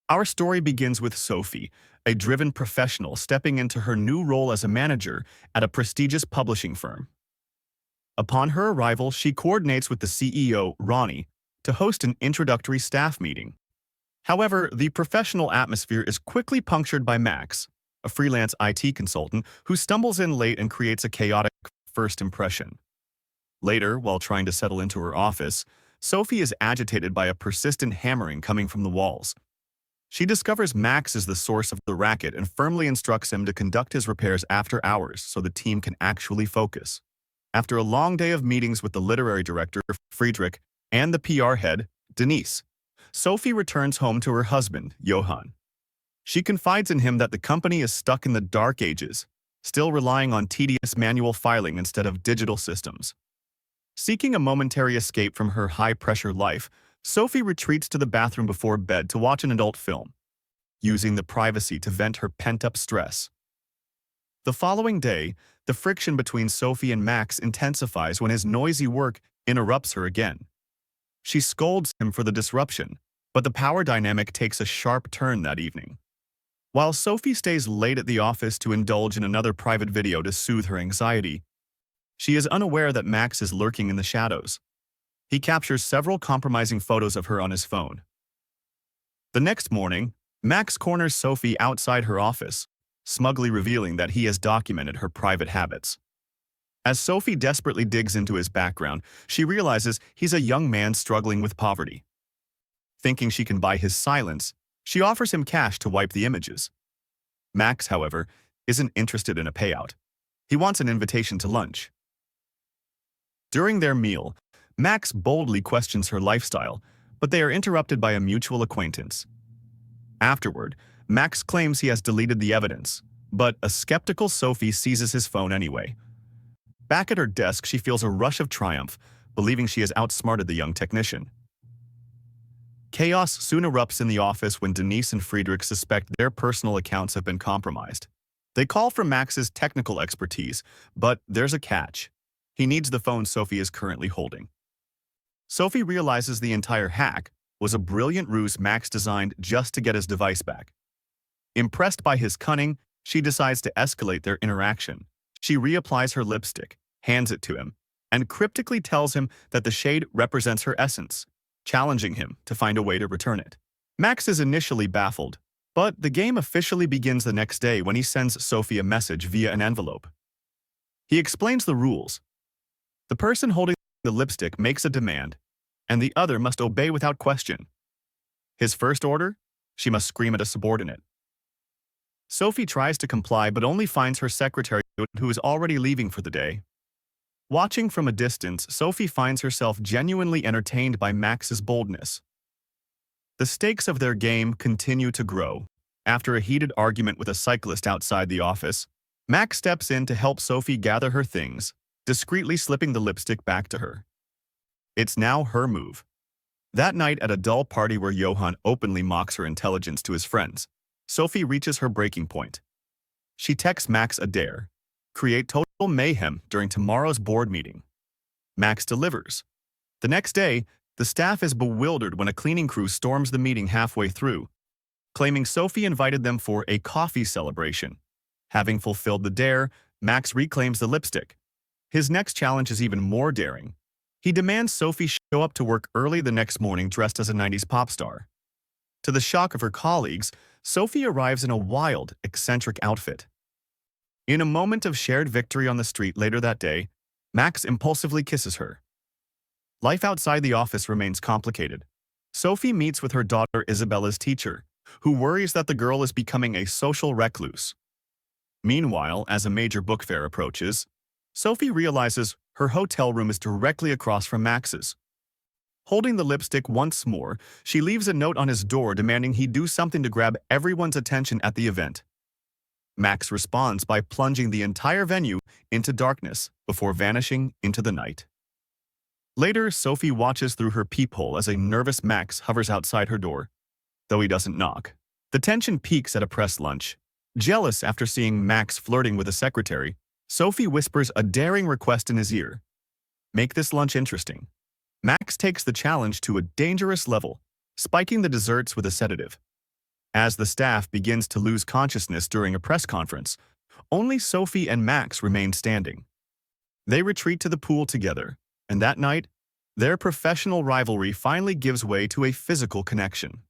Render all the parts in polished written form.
Our story begins with Sophie, a driven professional stepping into her new role as a manager at a prestigious publishing firm. Upon her arrival, she coordinates with the CEO, Ronnie, to host an introductory staff meeting. However, the professional atmosphere is quickly punctured by Max, a freelance IT consultant who stumbles in late and creates a chaotic first impression. Later, while trying to settle into her office, Sophie is agitated by a persistent hammering coming from the walls. She discovers Max is the source of the racket and firmly instructs him to conduct his repairs after hours so the team can actually focus. After a long day of meetings with the literary director, Friedrich, and the PR head, Denise, Sophie returns home to her husband, Johann. She confides in him that the company is stuck in the dark ages, still relying on tedious manual filing instead of digital systems. Seeking a momentary escape from her high-pressure life, Sophie retreats to the bathroom before bed to watch an adult film, using the privacy to vent her pent-up stress. The following day, the friction between Sophie and Max intensifies when his noisy work interrupts her again. She scolds him for the disruption, but the power dynamic takes a sharp turn that evening. While Sophie stays late at the office to indulge in another private video to soothe her anxiety, she is unaware that Max is lurking in the shadows. He captures several compromising photos of her on his phone. The next morning, Max corners Sophie outside her office, smugly revealing that he has documented her private habits. As Sophie desperately digs into his background, she realizes he's a young man struggling with poverty. Thinking she can buy his silence, she offers him cash to wipe the images. Max, however, isn't interested in a payout. He wants an invitation to lunch. During their meal, Max boldly questions her lifestyle, but they are interrupted by a mutual acquaintance. Afterward, Max claims he has deleted the evidence, but a skeptical Sophie seizes his phone anyway. Back at her desk, she feels a rush of triumph, believing she has outsmarted the young technician. Chaos soon erupts in the office when Denise and Friedrich suspect their personal accounts have been compromised. They call for Max's technical expertise, but there's a catch. He needs the phone Sophie is currently holding. Sophie realizes the entire hack was a brilliant ruse Max designed just to get his device back. Impressed by his cunning, she decides to escalate their interaction. She reapplies her lipstick, hands it to him, and cryptically tells him that the shade represents her essence, challenging him to find a way to return it. Max is initially baffled, but the game officially begins the next day when he sends Sophie a message via an envelope. He explains the rules. The person holding the lipstick makes a demand, and the other must obey without question. His first order? She must scream at a subordinate. Sophie tries to comply but only finds her secretary, who is already leaving for the day. Watching from a distance, Sophie finds herself genuinely entertained by Max's boldness. The stakes of their game continue to grow. After a heated argument with a cyclist outside the office, Max steps in to help Sophie gather her things, discreetly slipping the lipstick back to her. It's now her move. That night at a dull party where Johann openly mocks her intelligence to his friends, Sophie reaches her breaking point. She texts Max a dare: create total mayhem during tomorrow's board meeting. Max delivers. The next day, the staff is bewildered when a cleaning crew storms the meeting halfway through, claiming Sophie invited them for a coffee celebration. Having fulfilled the dare, Max reclaims the lipstick. His next challenge is even more daring. He demands Sophie show up to work early the next morning dressed as a 90s pop star. To the shock of her colleagues, Sophie arrives in a wild, eccentric outfit. In a moment of shared victory on the street later that day, Max impulsively kisses her. Life outside the office remains complicated. Sophie meets with her daughter Isabella's teacher, who worries that the girl is becoming a social recluse. Meanwhile, as a major book fair approaches, Sophie realizes her hotel room is directly across from Max's. Holding the lipstick once more, she leaves a note on his door demanding he do something to grab everyone's attention at the event. Max responds by plunging the entire venue into darkness before vanishing into the night. Later, Sophie watches through her peephole as a nervous Max hovers outside her door, though he doesn't knock. The tension peaks at a press lunch. Jealous after seeing Max flirting with a secretary, Sophie whispers a daring request in his ear: make this lunch interesting. Max takes the challenge to a dangerous level, spiking the desserts with a sedative. As the staff begins to lose consciousness during a press conference, only Sophie and Max remain standing. They retreat to the pool together, and that night, their professional rivalry finally gives way to a physical connection.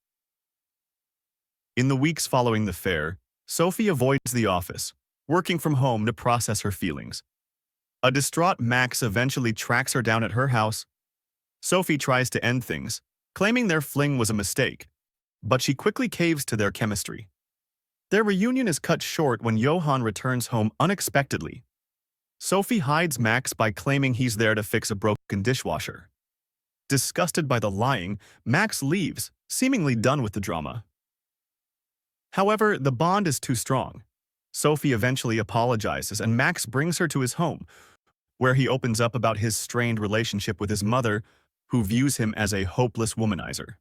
In the weeks following the fair, Sophie avoids the office, working from home to process her feelings. A distraught Max eventually tracks her down at her house. Sophie tries to end things, claiming their fling was a mistake, but she quickly caves to their chemistry. Their reunion is cut short when Johan returns home unexpectedly. Sophie hides Max by claiming he's there to fix a broken dishwasher. Disgusted by the lying, Max leaves, seemingly done with the drama. However, the bond is too strong. Sophie eventually apologizes and Max brings her to his home, where he opens up about his strained relationship with his mother, who views him as a hopeless womanizer.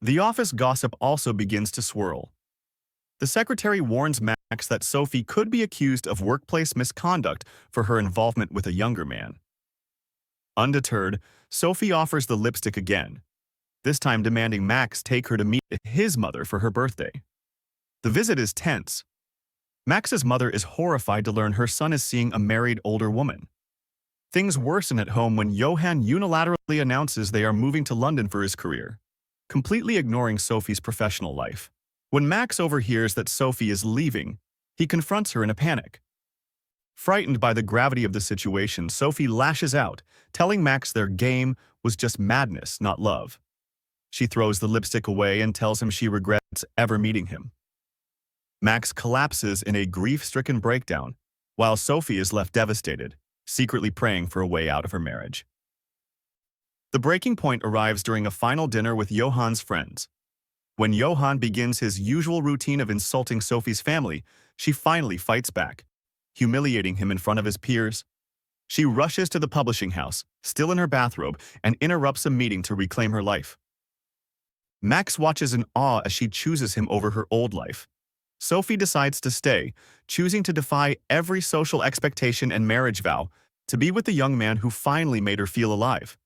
The office gossip also begins to swirl. The secretary warns Max that Sophie could be accused of workplace misconduct for her involvement with a younger man. Undeterred, Sophie offers the lipstick again, this time demanding Max take her to meet his mother for her birthday. The visit is tense. Max's mother is horrified to learn her son is seeing a married older woman. Things worsen at home when Johan unilaterally announces they are moving to London for his career, completely ignoring Sophie's professional life. When Max overhears that Sophie is leaving, he confronts her in a panic. Frightened by the gravity of the situation, Sophie lashes out, telling Max their game was just madness, not love. She throws the lipstick away and tells him she regrets ever meeting him. Max collapses in a grief-stricken breakdown, while Sophie is left devastated, secretly praying for a way out of her marriage. The breaking point arrives during a final dinner with Johan's friends. When Johan begins his usual routine of insulting Sophie's family, she finally fights back, humiliating him in front of his peers. She rushes to the publishing house, still in her bathrobe, and interrupts a meeting to reclaim her life. Max watches in awe as she chooses him over her old life. Sophie decides to stay, choosing to defy every social expectation and marriage vow to be with the young man who finally made her feel alive.